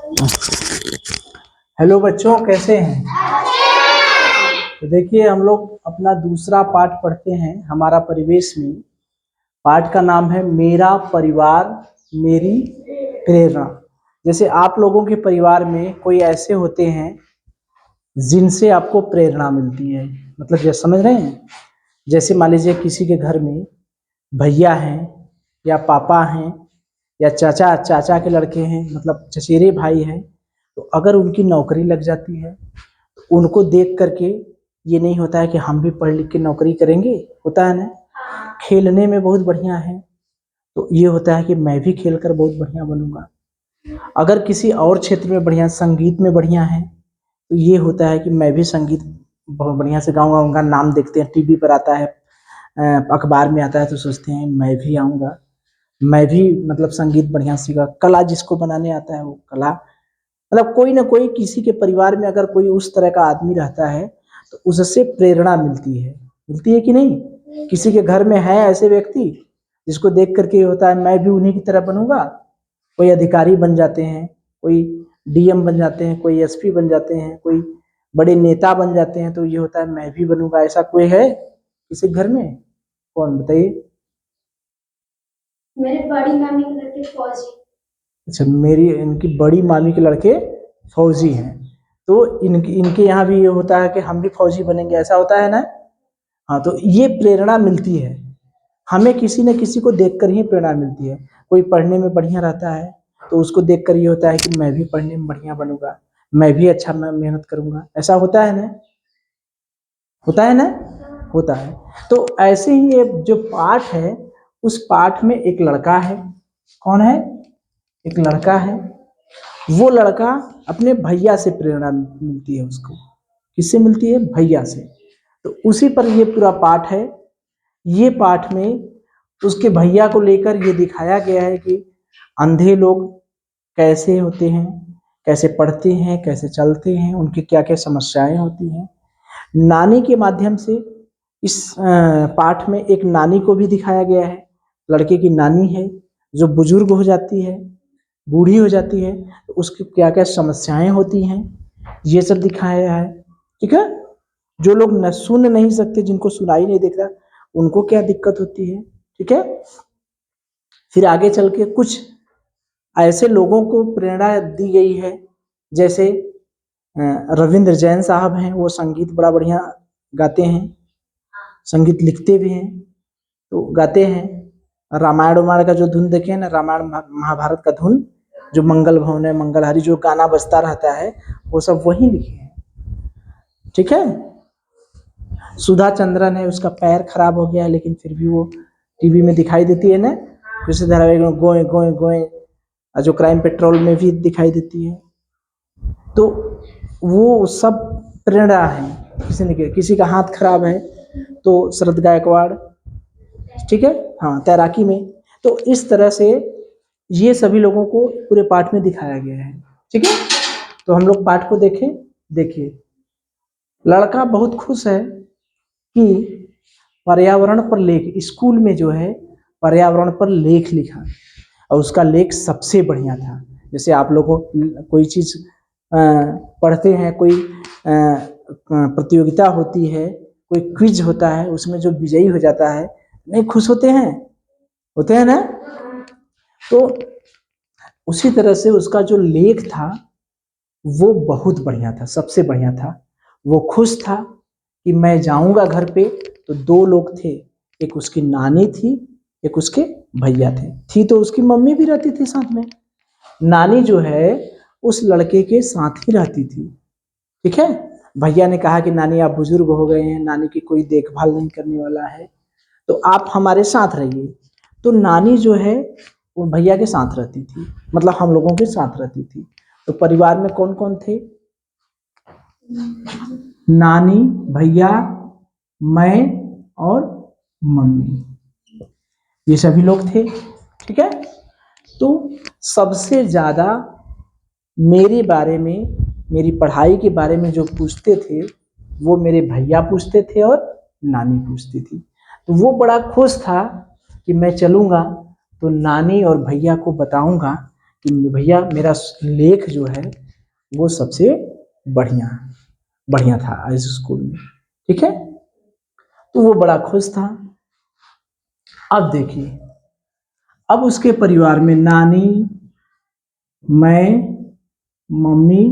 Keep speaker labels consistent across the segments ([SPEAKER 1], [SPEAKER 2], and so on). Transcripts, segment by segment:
[SPEAKER 1] Hello बच्चों, कैसे हैं? तो देखिए, हम लोग अपना दूसरा पाठ पढ़ते हैं हमारा परिवेश में। पाठ का नाम है मेरा परिवार मेरी प्रेरणा। जैसे आप लोगों के परिवार में कोई ऐसे होते हैं जिनसे आपको प्रेरणा मिलती है, मतलब ये समझ रहे हैं। जैसे मान लीजिए किसी के घर में भैया हैं या पापा हैं या चाचा चाचा के लड़के हैं, मतलब चचेरे भाई हैं। तो अगर उनकी नौकरी लग जाती है तो उनको देख करके ये नहीं होता है कि हम भी पढ़ लिख के नौकरी करेंगे, होता है ना। खेलने में बहुत बढ़िया है तो ये होता है कि मैं भी खेल कर बहुत बढ़िया बनूंगा। अगर किसी और क्षेत्र में बढ़िया, संगीत में बढ़िया है तो ये होता है कि मैं भी संगीत बहुत बढ़िया से गाऊंगा। उनका नाम देखते हैं, टीवी पर आता है, अखबार में आता है, तो सोचते हैं मैं भी आऊँगा, मैं भी मतलब संगीत बढ़िया सीखा। कला जिसको बनाने आता है वो कला, मतलब कोई ना कोई किसी के परिवार में अगर कोई उस तरह का आदमी रहता है तो उससे प्रेरणा मिलती है कि नहीं। किसी के घर में है ऐसे व्यक्ति जिसको देख करके ये होता है मैं भी उन्हीं की तरह बनूंगा। कोई अधिकारी बन जाते हैं, कोई डीएम बन जाते हैं, कोई एसपी बन जाते हैं, कोई बड़े नेता बन जाते हैं, तो ये होता है मैं भी बनूंगा। ऐसा कोई है किसी घर में? कौन बताइए। मेरे बड़ी मामी के लड़के फौजी। अच्छा, मेरी इनकी बड़ी मामी के लड़के फौजी हैं, तो इनके इनके यहाँ भी ये होता है कि हम भी फौजी बनेंगे, ऐसा होता है ना। हाँ, तो ये प्रेरणा मिलती है हमें, किसी न किसी को देखकर ही प्रेरणा मिलती है। कोई पढ़ने में बढ़िया रहता है तो उसको देखकर ये होता है कि मैं भी पढ़ने में बढ़िया बनूंगा, मैं भी अच्छा मैं मेहनत करूंगा, ऐसा होता है ना, होता है ना, होता है। तो ऐसे ही ये जो पाठ है, उस पाठ में एक लड़का है। कौन है? एक लड़का है। वो लड़का अपने भैया से प्रेरणा मिलती है उसको। किससे मिलती है? भैया से। तो उसी पर ये पूरा पाठ है। ये पाठ में उसके भैया को लेकर ये दिखाया गया है कि अंधे लोग कैसे होते हैं, कैसे पढ़ते हैं, कैसे चलते हैं, उनकी क्या क्या समस्याएं होती हैं। नानी के माध्यम से इस पाठ में एक नानी को भी दिखाया गया है। लड़के की नानी है जो बुजुर्ग हो जाती है, बूढ़ी हो जाती है, तो उसकी क्या क्या समस्याएं होती हैं, ये सब दिखाया है। ठीक है। जो लोग न सुन नहीं सकते, जिनको सुनाई नहीं देता, उनको क्या दिक्कत होती है। ठीक है। फिर आगे चल के कुछ ऐसे लोगों को प्रेरणा दी गई है, जैसे रविंद्र जैन साहब हैं, वो संगीत बड़ा बढ़िया गाते हैं, संगीत लिखते भी हैं तो गाते हैं। रामायण वामायण का जो धुन देखे ना, रामायण महाभारत का धुन, जो मंगल भवन है, मंगलहारी जो गाना बजता रहता है, वो सब वही लिखे हैं। ठीक है। सुधा चंद्रन है, उसका पैर खराब हो गया है लेकिन फिर भी वो टीवी में दिखाई देती है ना, जैसे धारावाहिक में गोए गोए गोए, जो क्राइम पेट्रोल में भी दिखाई देती है। तो वो सब प्रेरणा है। किसी ने किसी का हाथ खराब है तो शरद गायकवाड़, ठीक है, हाँ, तैराकी में। तो इस तरह से ये सभी लोगों को पूरे पाठ में दिखाया गया है। ठीक है। तो हम लोग पाठ को देखें। देखिए, लड़का बहुत खुश है कि पर्यावरण पर लेख, स्कूल में जो है पर्यावरण पर लेख लिखा और उसका लेख सबसे बढ़िया था। जैसे आप लोगों कोई चीज पढ़ते हैं, कोई प्रतियोगिता होती है, कोई क्विज होता है, उसमें जो विजयी हो जाता है, नहीं खुश होते हैं? होते हैं ना। तो उसी तरह से उसका जो लेख था वो बहुत बढ़िया था, सबसे बढ़िया था। वो खुश था कि मैं जाऊंगा घर पे तो दो लोग थे, एक उसकी नानी थी, एक उसके भैया थे। थी तो उसकी मम्मी भी रहती थी साथ में। नानी जो है उस लड़के के साथ ही रहती थी। ठीक है। भैया ने कहा कि नानी आप बुजुर्ग हो गए हैं, नानी की कोई देखभाल नहीं करने वाला है, तो आप हमारे साथ रहिए। तो नानी जो है वो भैया के साथ रहती थी, मतलब हम लोगों के साथ रहती थी। तो परिवार में कौन कौन थे? नानी, भैया, मैं और मम्मी, ये सभी लोग थे। ठीक है। तो सबसे ज्यादा मेरे बारे में, मेरी पढ़ाई के बारे में जो पूछते थे वो मेरे भैया पूछते थे और नानी पूछती थी। तो वो बड़ा खुश था कि मैं चलूंगा तो नानी और भैया को बताऊंगा कि भैया मेरा लेख जो है वो सबसे बढ़िया था इस स्कूल में, ठीक है। तो वो बड़ा खुश था। अब देखिए, अब उसके परिवार में नानी, मैं, मम्मी,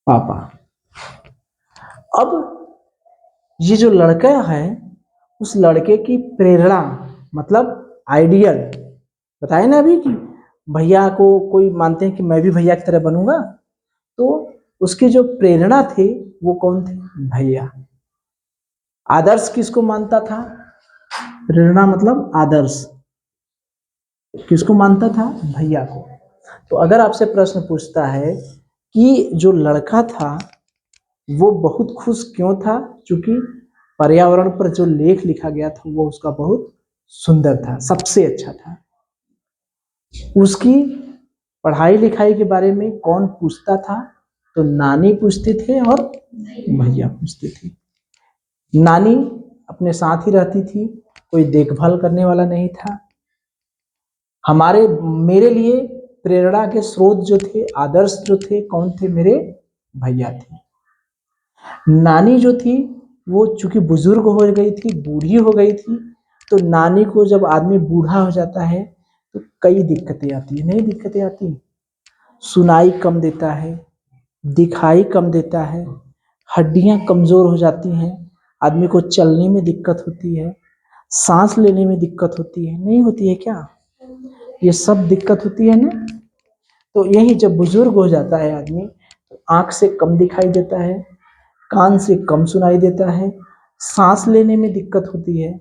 [SPEAKER 1] पापा। अब ये जो लड़का है, उस लड़के की प्रेरणा मतलब आइडियल बताए ना अभी कि भैया को कोई मानते हैं कि मैं भी भैया की तरह बनूंगा, तो उसकी जो प्रेरणा थे वो कौन थे? भैया। आदर्श किसको मानता था? प्रेरणा मतलब आदर्श किसको मानता था? भैया को। तो अगर आपसे प्रश्न पूछता है कि जो लड़का था वो बहुत खुश क्यों था? क्योंकि पर्यावरण पर जो लेख लिखा गया था वो उसका बहुत सुंदर था, सबसे अच्छा था। उसकी पढ़ाई लिखाई के बारे में कौन पूछता था? तो नानी पूछते थे और भैया पूछते थे। नानी अपने साथ ही रहती थी, कोई देखभाल करने वाला नहीं था। मेरे लिए प्रेरणा के स्रोत जो थे, आदर्श जो थे, कौन थे? मेरे भैया थे। नानी जो थी वो चूंकि बुजुर्ग हो गई थी, बूढ़ी हो गई थी, तो नानी को जब आदमी बूढ़ा हो जाता है तो कई दिक्कतें आती है। नहीं दिक्कतें आती? सुनाई कम देता है, दिखाई कम देता है, हड्डियां कमजोर हो जाती हैं, आदमी को चलने में दिक्कत होती है, सांस लेने में दिक्कत होती है। नहीं होती है क्या? ये सब दिक्कत होती है ना। तो यही जब बुजुर्ग हो जाता है आदमी, तो आंख से कम दिखाई देता है, कान से कम सुनाई देता है, सांस लेने में दिक्कत होती है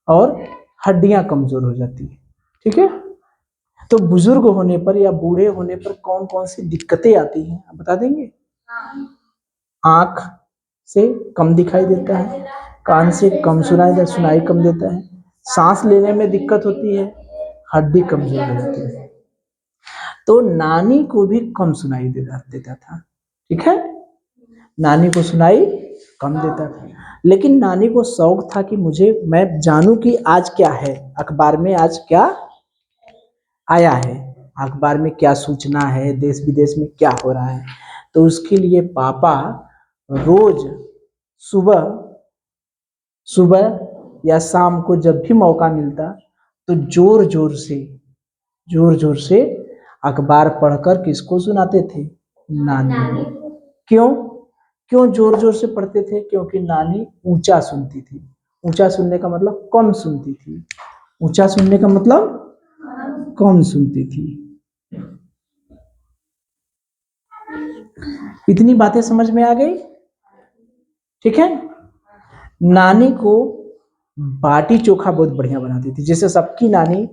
[SPEAKER 1] और हड्डियां कमजोर हो जाती है, ठीक है। तो बुजुर्ग होने पर या बूढ़े होने पर कौन कौन सी दिक्कतें आती हैं, आप बता देंगे? आंख से कम दिखाई देता है, कान से कम सुनाई कम देता है, सांस लेने में दिक्कत होती है, हड्डी कमजोर हो जाती है। तो नानी को भी कम सुनाई देता था, ठीक है। नानी को सुनाई कम देता था, लेकिन नानी को शौक था कि मैं जानूं कि आज क्या है, अखबार में आज क्या आया है, अखबार में क्या सूचना है, देश विदेश में क्या हो रहा है। तो उसके लिए पापा रोज सुबह सुबह या शाम को जब भी मौका मिलता तो जोर जोर से अखबार पढ़कर किसको सुनाते थे? नानी को। क्यों? क्यों जोर जोर से पढ़ते थे? क्योंकि नानी ऊंचा सुनती थी। ऊंचा सुनने का मतलब कम सुनती थी। ऊंचा सुनने का मतलब कम सुनती थी। इतनी बातें समझ में आ गई, ठीक है। नानी को बाटी चोखा बहुत बढ़िया बनाती थी। जैसे सबकी नानी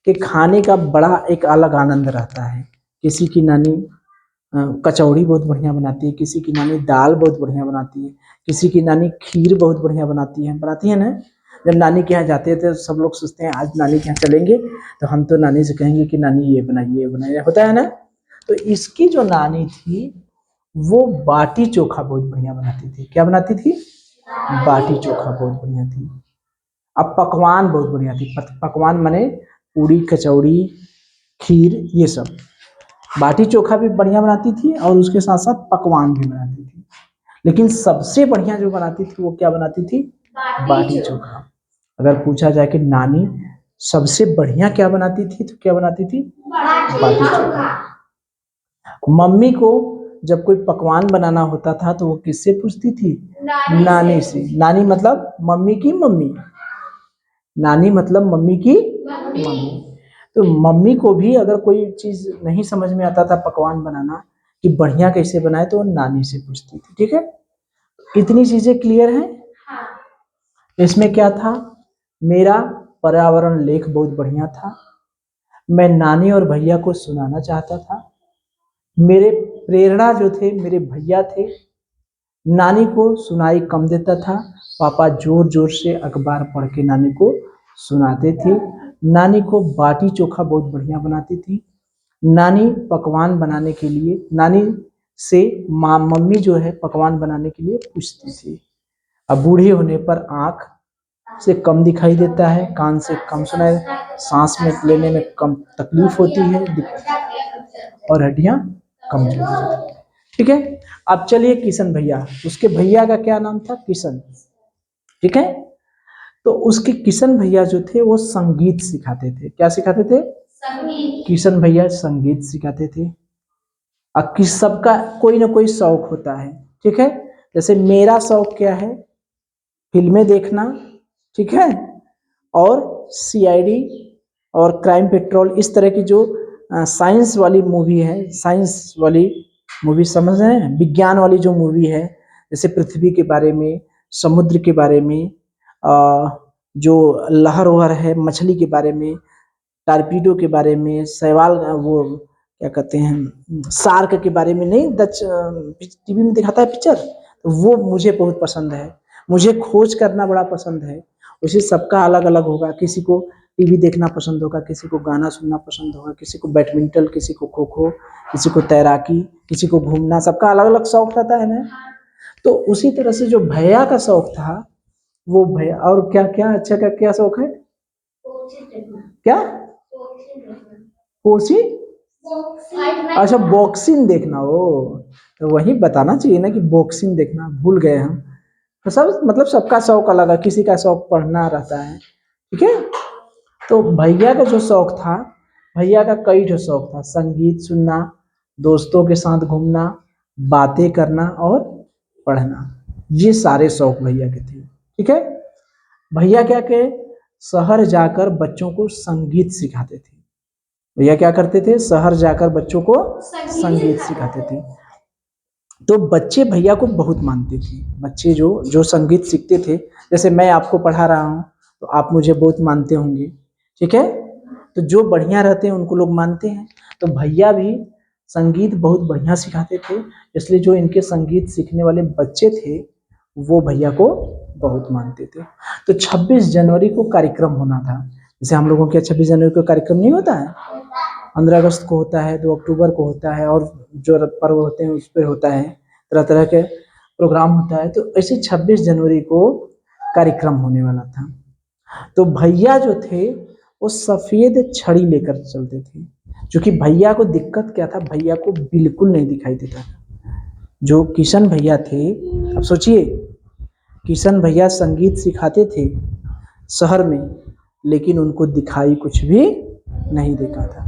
[SPEAKER 1] के खाने का बड़ा एक अलग आनंद रहता है। किसी की नानी कचौड़ी बहुत बढ़िया बनाती है, किसी की नानी दाल बहुत बढ़िया बनाती है, किसी की नानी खीर बहुत बढ़िया बनाती है ना। जब नानी के यहाँ जाते थे तो सब लोग सोचते हैं आज नानी के यहाँ चलेंगे तो हम तो नानी से कहेंगे कि नानी ये बनाइए, होता है ना। तो इसकी जो नानी थी वो बाटी चोखा बहुत बढ़िया बनाती थी। क्या बनाती थी? बाटी चोखा बहुत बढ़िया थी। अब पकवान बहुत बढ़िया थी। पकवान माने पूड़ी, कचौड़ी, खीर, ये सब। बाटी चोखा भी बढ़िया बनाती थी और उसके साथ साथ पकवान भी बनाती थी। लेकिन सबसे बढ़िया जो बनाती थी वो क्या बनाती थी? बाटी चोखा। अगर पूछा जाए कि नानी सबसे बढ़िया क्या बनाती थी तो क्या बनाती थी? बाटी चोखा। मम्मी को जब कोई पकवान बनाना होता था तो वो किससे पूछती थी? नानी से। नानी मतलब मम्मी की मम्मी। नानी मतलब मम्मी की मम्मी। तो मम्मी को भी अगर कोई चीज नहीं समझ में आता था पकवान बनाना कि बढ़िया कैसे बनाए तो वो नानी से पूछती थी, ठीक है। इतनी चीजें क्लियर हैं। इसमें क्या था? मेरा पर्यावरण लेख बहुत बढ़िया था। मैं नानी और भैया को सुनाना चाहता था। मेरे प्रेरणा जो थे मेरे भैया थे। नानी को सुनाई कम देता था। पापा जोर जोर से अखबार पढ़ के नानी को सुनाते थे। नानी को बाटी चोखा बहुत बढ़िया बनाती थी। नानी पकवान बनाने के लिए नानी से मम्मी जो है पकवान बनाने के लिए पूछती थी। अब बूढ़ी होने पर आंख से कम दिखाई देता है, कान से कम सुनाई, सांस में लेने में कम तकलीफ होती है और हड्डियां कमजोर हो जाती है। ठीक है, अब चलिए किशन भैया, उसके भैया का क्या नाम था? किशन। ठीक है, तो उसके किशन भैया जो थे वो संगीत सिखाते थे। क्या सिखाते थे? संगीत। किशन भैया संगीत सिखाते थे। अब किस सबका कोई ना कोई शौक होता है। ठीक है, जैसे मेरा शौक क्या है? फिल्में देखना। ठीक है, और सीआईडी और क्राइम पेट्रोल, इस तरह की जो साइंस वाली मूवी है, साइंस वाली मूवी समझ रहे हैं, विज्ञान वाली जो मूवी है, जैसे पृथ्वी के बारे में, समुद्र के बारे में, जो लहर वहर है, मछली के बारे में, टारपीडो के बारे में, शैवाल, वो क्या कहते हैं, शार्क के बारे में, नहीं टीवी में दिखाता है पिक्चर, तो वो मुझे बहुत पसंद है। मुझे खोज करना बड़ा पसंद है। उसी सबका अलग अलग होगा, किसी को टीवी देखना पसंद होगा, किसी को गाना सुनना पसंद होगा, किसी को बैडमिंटन, किसी को खो खो, किसी को तैराकी, किसी को घूमना, सबका अलग अलग शौक रहता है ना। तो उसी तरह से जो भैया का शौक था, वो भैया, और क्या क्या अच्छा क्या क्या शौक है? क्या? कोसी? अच्छा, बॉक्सिंग देखना। हो तो वही बताना चाहिए ना कि बॉक्सिंग देखना, भूल गए हम। तो सब मतलब सबका शौक अलग है, किसी का शौक पढ़ना रहता है। ठीक है, तो भैया का जो शौक था, भैया का कई जो शौक था, संगीत सुनना, दोस्तों के साथ घूमना, बातें करना और पढ़ना, ये सारे शौक भैया के थे। ठीक है, भैया क्या के शहर जाकर बच्चों को संगीत सिखाते थे। भैया क्या करते थे? शहर जाकर बच्चों को संगीत सिखाते थे। तो बच्चे भैया को बहुत मानते थे। बच्चे जो जो संगीत सीखते थे, जैसे मैं आपको पढ़ा रहा हूँ तो आप मुझे बहुत मानते होंगे। ठीक है, तो जो बढ़िया रहते हैं उनको लोग मानते हैं। तो भैया भी संगीत बहुत बढ़िया सिखाते थे, इसलिए जो इनके संगीत सीखने वाले बच्चे थे वो भैया को बहुत मानते थे। तो 26 जनवरी को कार्यक्रम होना था। जैसे हम लोगों के 26 जनवरी को कार्यक्रम नहीं होता है, 15 अगस्त को होता है, 2 अक्टूबर को होता है, और जो पर्व होते हैं उस पर होता है, तरह तरह के प्रोग्राम होता है। तो ऐसे 26 जनवरी को कार्यक्रम होने वाला था। तो भैया जो थे वो सफेद छड़ी लेकर चलते थे, क्योंकि भैया को दिक्कत क्या था? भैया को बिल्कुल नहीं दिखाई देता था। जो किशन भैया थे, अब सोचिए, किशन भैया संगीत सिखाते थे शहर में, लेकिन उनको दिखाई कुछ भी नहीं देता था।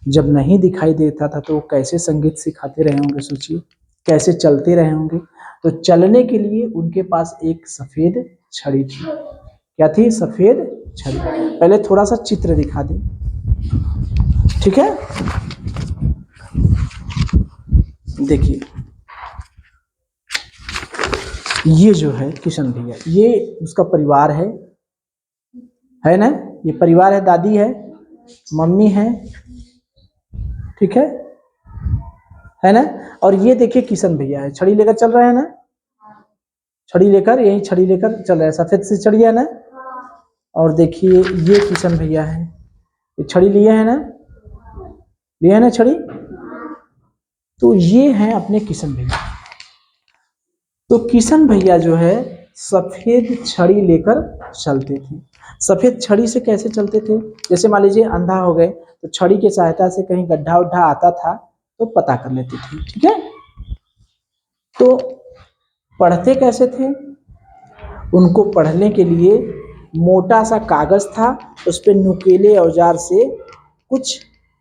[SPEAKER 1] जब नहीं दिखाई देता था तो वो कैसे संगीत सिखाते रहे होंगे? सोचिए, कैसे चलते रहे होंगे? तो चलने के लिए उनके पास एक सफेद छड़ी थी। क्या थी? सफेद छड़ी। पहले थोड़ा सा चित्र दिखा दें। ठीक है, देखिए, ये जो है किशन भैया, ये उसका परिवार है ना? ये परिवार है, दादी है, मम्मी है, ठीक है ना? और ये देखिए किशन भैया है, छड़ी लेकर चल रहे हैं ना, छड़ी लेकर, यही छड़ी लेकर चल रहे हैं, सफेद से छड़ी है ना। और देखिए ये किशन भैया है, ये छड़ी लिए है ना, लिए है ना छड़ी। तो ये हैं अपने किशन भैया। तो किशन भैया जो है सफेद छड़ी लेकर चलते थे। सफेद छड़ी से कैसे चलते थे? जैसे मान लीजिए अंधा हो गए तो छड़ी की सहायता से कहीं गड्ढा उड्ढा आता था तो पता कर लेते थे। ठीक है, तो पढ़ते कैसे थे? उनको पढ़ने के लिए मोटा सा कागज था, उस पर नुकीले औजार से कुछ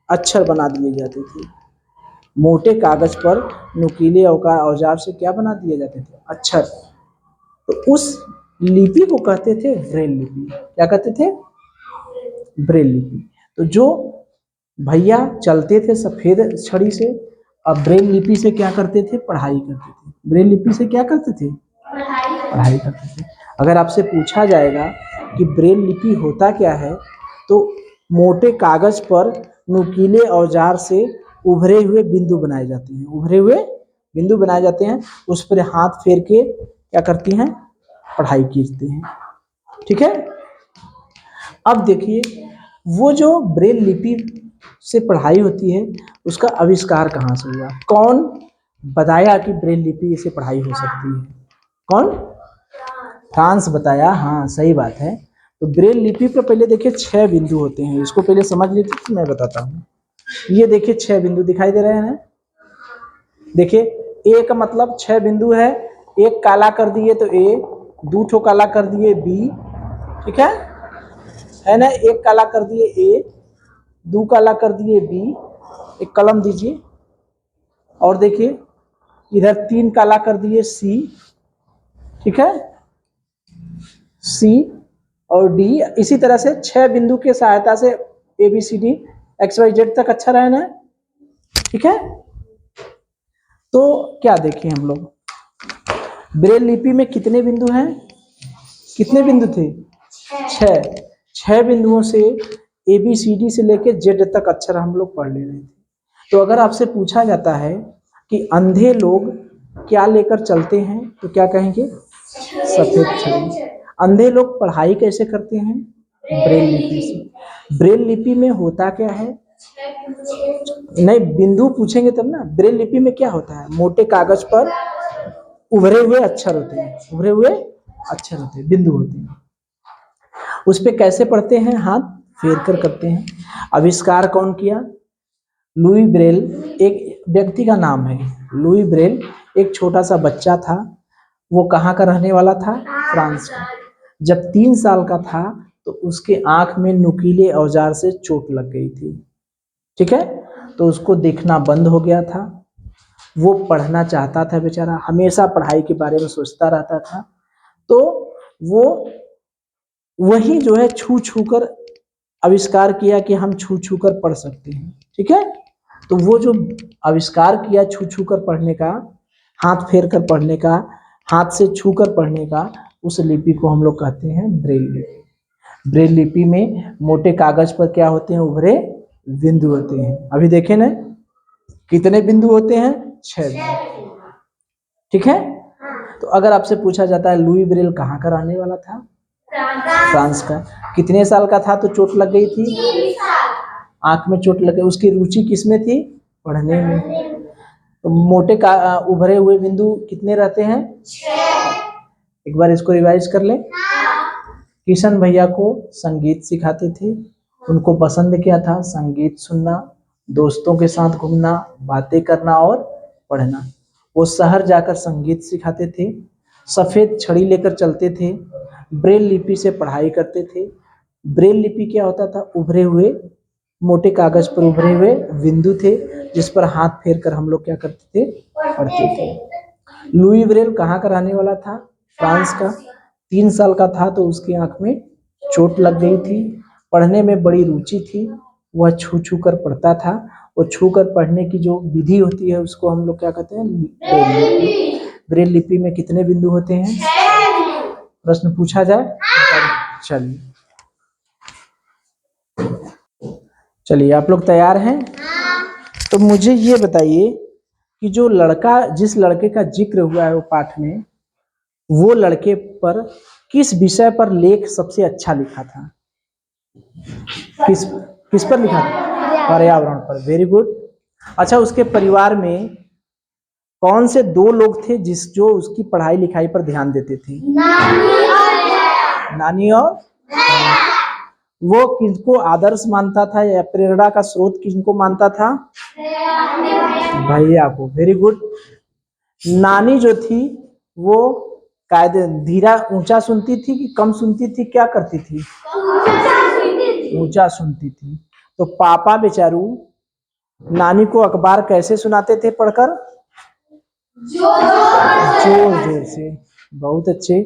[SPEAKER 1] अक्षर बना दिए जाते थे। मोटे कागज पर नुकीले औजार से क्या बना दिए जाते थे? अक्षर। तो उस लिपि को कहते थे ब्रेल लिपि। क्या कहते थे? ब्रेल लिपि। तो जो भैया चलते थे सफेद छड़ी से, अब ब्रेल लिपि से क्या करते थे? पढ़ाई करते थे। ब्रेल लिपि से क्या करते थे? पढ़ाई करते थे। अगर आपसे पूछा जाएगा कि ब्रेल लिपि होता क्या है, तो मोटे कागज पर नुकीले औजार से उभरे हुए बिंदु बनाए जाते हैं। उभरे हुए बिंदु बनाए जाते हैं, उस पर हाथ फेर के क्या करती हैं? पढ़ाई कीजते हैं। ठीक है, अब देखिए, वो जो ब्रेल लिपि से पढ़ाई होती है उसका आविष्कार कहाँ से हुआ? कौन बताया कि ब्रेल लिपि से पढ़ाई हो सकती है? कौन? फ्रांस बताया, हाँ सही बात है। तो ब्रेल लिपि पर पहले देखिए 6 बिंदु होते हैं, इसको पहले समझ लीजिए तो मैं बताता हूँ। ये देखिए 6 बिंदु दिखाई दे रहे हैं। देखिए ए का मतलब 6 बिंदु है, एक काला कर दिए तो ए, 2 ठो काला कर दिए बी, ठीक है ना, एक काला कर दिए ए, 2 काला कर दिए बी, एक कलम दीजिए। और देखिए इधर 3 काला कर दिए सी, ठीक है, सी और डी। इसी तरह से 6 बिंदु के सहायता से A B C D X Y Z तक अच्छा रहना है, ठीक है। तो क्या देखें हम लोग, ब्रेल लिपि में कितने बिंदु हैं, कितने बिंदु थे, 6 बिंदुओं से ए बी सी डी से लेकर जेड तक अक्षर हम लोग पढ़ ले रहे थे। तो अगर आपसे पूछा जाता है कि अंधे लोग क्या लेकर चलते हैं तो क्या कहेंगे, सफेद छड़ी। अंधे लोग पढ़ाई कैसे करते हैं, ब्रेल लिपि से। ब्रेल लिपि में होता क्या है, नहीं बिंदु पूछेंगे तब ना। ब्रेल लिपि में क्या होता है, मोटे कागज पर उभरे हुए अक्षर होते हैं, उभरे हुए अक्षर होते हैं, बिंदु होते हैं। उस पे कैसे पढ़ते हैं, हाथ फेर कर करते हैं। आविष्कार कौन किया, लुई ब्रेल, एक व्यक्ति का नाम है लुई ब्रेल। एक छोटा सा बच्चा था, वो कहाँ का रहने वाला था, फ्रांस का। जब 3 साल का था तो उसके आंख में नुकीले औजार से चोट लग गई थी, ठीक है। तो उसको देखना बंद हो गया था, वो पढ़ना चाहता था बेचारा, हमेशा पढ़ाई के बारे में सोचता रहता था। तो वो वही जो है छू छू कर आविष्कार किया कि हम छू छू कर पढ़ सकते हैं, ठीक है। तो वो जो आविष्कार किया छू छू कर पढ़ने का, हाथ फेर कर पढ़ने का, हाथ से छू कर पढ़ने का, उस लिपि को हम लोग कहते हैं ब्रेल लिपि। ब्रेल लिपि में मोटे कागज पर क्या होते हैं, उभरे बिंदु होते हैं। अभी देखें ना कितने बिंदु होते हैं, 6 बिंदु, ठीक है। तो अगर आपसे पूछा जाता है लुई ब्रेल कहाँ का रहने वाला था, फ्रांस का, कितने साल का था तो चोट लग गई थी, आंख में चोट लग गई, उसकी रुचि किसमें थी, पढ़ने में। तो मोटे का उभरे हुए बिंदु कितने रहते हैं, 6। एक बार इसको रिवाइज कर ले। किशन भैया को संगीत सिखाते थे, उनको पसंद क्या था, संगीत सुनना, दोस्तों के साथ घूमना, बातें करना और पढ़ना। वो शहर जाकर संगीत सिखाते थे, सफेद छड़ी लेकर चलते थे, ब्रेल लिपि से पढ़ाई करते थे। ब्रेल लिपि क्या होता था, उभरे हुए मोटे कागज पर उभरे हुए बिंदु थे, जिस पर हाथ फेर कर हम लोग क्या करते थे, पढ़ते थे। लुई ब्रेल कहाँ का रहने वाला था, फ्रांस का। 3 साल का था तो उसकी आंख में चोट लग गई थी, पढ़ने में बड़ी रुचि थी, वह छू छू कर पढ़ता था। वो छू कर पढ़ने की जो विधि होती है उसको हम लोग क्या कहते हैं, ब्रेल लिपि। ब्रेल लिपि में कितने बिंदु होते हैं, प्रश्न पूछा जाए, चलिए आप लोग तैयार हैं। तो मुझे ये बताइए कि जो लड़का, जिस लड़के का जिक्र हुआ है वो पाठ में, वो लड़के पर किस विषय पर लेख सबसे अच्छा लिखा था, किस पर लिखा था, पर्यावरण पर। Very good. अच्छा, उसके परिवार में कौन से 2 लोग थे जो उसकी पढ़ाई लिखाई पर ध्यान देते थे, नानी और वो किनको आदर्श मानता था या प्रेरणा का स्रोत किनको मानता था, भैया को। Very good. नानी जो थी वो कायदे धीरा ऊंचा सुनती थी कि कम सुनती थी, क्या करती थी, ऊंचा सुनती थी। तो पापा बेचारू नानी को अखबार कैसे सुनाते थे, पढ़कर, जोर जोर से। बहुत अच्छे।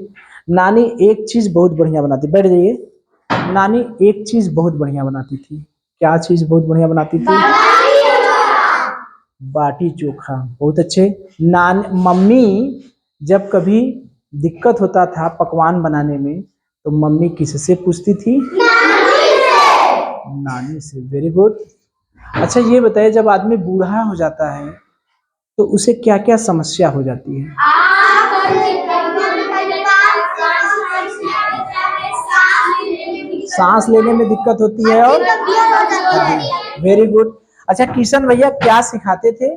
[SPEAKER 1] नानी एक चीज बहुत बढ़िया बनाती, बैठ जाइए। नानी एक चीज बहुत बढ़िया बनाती थी, क्या चीज बहुत बढ़िया बनाती थी, बाटी चोखा। बहुत अच्छे। मम्मी जब कभी दिक्कत होता था पकवान बनाने में तो मम्मी किससे पूछती थी, नानी से। Very good. अच्छा ये बताइए, जब आदमी बूढ़ा हो जाता है तो उसे क्या क्या समस्या हो जाती है, सांस लेने में दिक्कत होती है और वेरी गुड। अच्छा किशन भैया क्या सिखाते थे,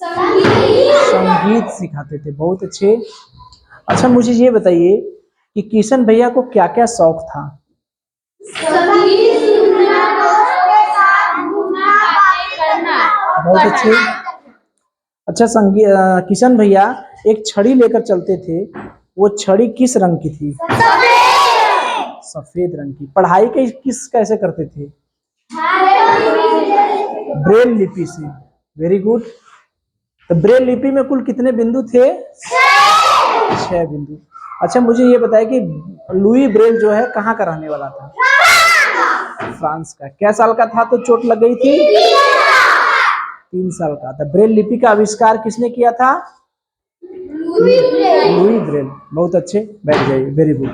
[SPEAKER 1] संगीत सिखाते थे। बहुत अच्छे। अच्छा मुझे ये बताइए कि किशन भैया को क्या क्या शौक था? बहुत अच्छे। अच्छा किशन भैया एक छड़ी लेकर चलते थे, वो छड़ी किस रंग की थी? सफेद रंग की। पढ़ाई कैसे करते थे? ब्रेल लिपि से। Very good. तो ब्रेल लिपि में कुल कितने बिंदु थे? 6 बिंदु। अच्छा मुझे ये बताया कि लुई ब्रेल जो है कहाँ का रहने वाला था? फ्रांस का। क्या साल का था तो चोट लग गई थी? 3 साल का था। ब्रेल लिपि का आविष्कार किसने किया था? Louis Braille. बहुत अच्छे, बैठ जाइए। Very good.